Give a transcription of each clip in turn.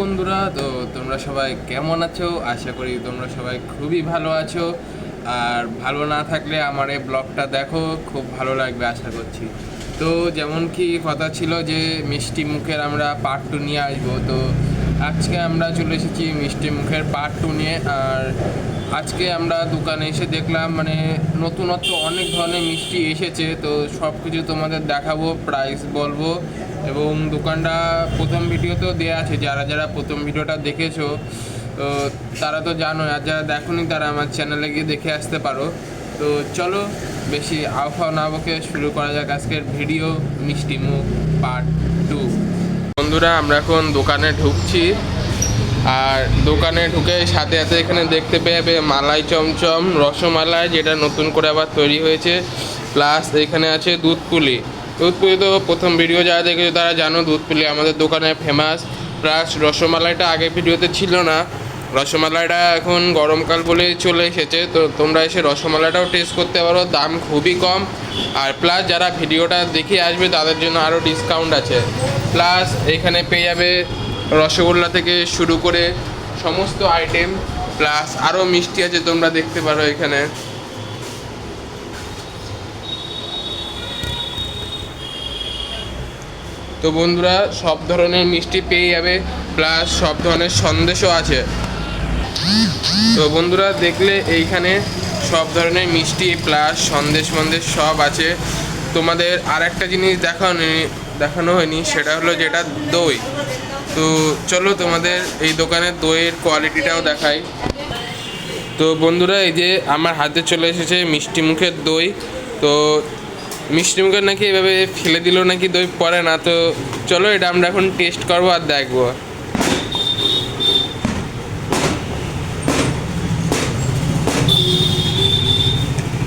বন্ধুরা, তো তোমরা সবাই কেমন আছো? আশা করি তোমরা সবাই খুবই ভালো আছো। আর ভালো না থাকলে আমার এই ব্লগটা দেখো, খুব ভালো লাগবে আশা করছি। তো যেমন কি কথা ছিল যে মিষ্টি মুখের আমরা পার্ট 2 নিয়ে আসবো, তো আজকে আমরা চলে এসেছি মিষ্টি মুখের পার্ট 2 নিয়ে। আর আজকে আমরা দোকানে এসে দেখলাম মানে নতুনত্ব অনেক ধরনের মিষ্টি এসেছে, তো সব কিছু তোমাদের দেখাবো, প্রাইস বলবো। এবং দোকানটা প্রথম ভিডিওতেও দেওয়া আছে, যারা যারা প্রথম ভিডিওটা দেখেছো তো তারা তো জানো, আর যারা দেখোনি তারা আমার চ্যানেলে গিয়ে দেখে আসতে পারো। তো চলো বেশি আবহাওয়া না বকে শুরু করা যাক আজকের ভিডিও, মিষ্টি মুখ পার্ট 2। বন্ধুরা, আমরা এখন দোকানে ঢুকছি। আর দোকানে ঢুকে সাথে সাথে এখানে দেখতে পেয়ে মালাই চমচম রসমালাই, যেটা নতুন করে আবার তৈরি হয়েছে, প্লাস এখানে আছে দুধ পুলি। দুধ পুলি তো প্রথম ভিডিও যারা দেখেছো তারা জানো, দুধ পুলি আমাদের দোকানে ফেমাস। প্লাস রসমালাইটা আগে ভিডিওতে ছিল না, রসমালাইটা এখন গরমকাল বলে চলে এসেছে, তো তোমরা এসে রসমালাইটাও টেস্ট করতে পারো, দাম খুবই কম। আর প্লাস যারা ভিডিওটা দেখে আসবে তাদের জন্য আরও ডিসকাউন্ট আছে। প্লাস এখানে পেয়ে যাবে রসগোল্লা থেকে শুরু করে সমস্ত আইটেম, প্লাস আরও মিষ্টি আছে, তোমরা দেখতে পারো এখানে। তো বন্ধুরা, সব ধরনের মিষ্টি পেয়ে যাবে, প্লাস সব ধরনের সন্দেশও আছে। তো বন্ধুরা দেখলে এইখানে সব ধরনের মিষ্টি প্লাস সন্দেশ সব আছে। তোমাদের আর একটা জিনিস দেখানো হয়নি, সেটা হলো যেটা দই। তো চলো তোমাদের এই দোকানের দইয়ের কোয়ালিটিটাও দেখাই। তো বন্ধুরা, এই যে আমার হাতে চলে এসেছে মিষ্টি মুখের দই। তো মিষ্টি মুখের নাকি এভাবে ফেলে দিলেও নাকি দই পড়ে না, তো চলো এটা আমরা এখন টেস্ট করবো আর দেখবো।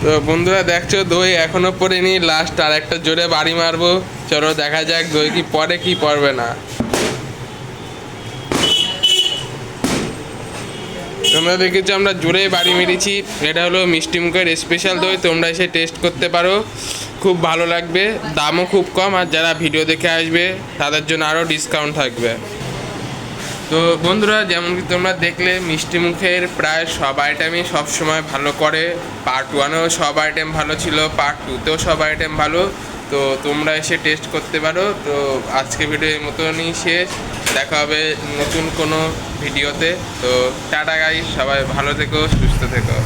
তো বন্ধুরা দেখছো, দই এখনো পড়েনি, লাস্ট আর একটা জোরে বাড়ি মারবো। চলো দেখা যাক দই কি পড়ে কি পড়বে না। তোমরা দেখেছো আমরা জোরে বাড়ি মেরেছি। এটা হলো মিষ্টি মুখের স্পেশাল দই, তোমরা এসে টেস্ট করতে পারো, খুব ভালো লাগবে, দামও খুব কম। আর যারা ভিডিও দেখে আসবে তাদের জন্য আরও ডিসকাউন্ট থাকবে। তো বন্ধুরা, যেমন কি তোমরা দেখলে মিষ্টি মুখের প্রায় সব আইটেমই সবসময় ভালো করে। পার্ট 1এও সব আইটেম ভালো ছিল, পার্ট 2তেও সব আইটেম ভালো। তো তোমরা এসে টেস্ট করতে পারো। তো আজকে ভিডিও এই মতনই শেষ, দেখা হবে নতুন কোনো ভিডিওতে। তো টাটা গাইস, সবাই ভালো থেকো, সুস্থ থেকো।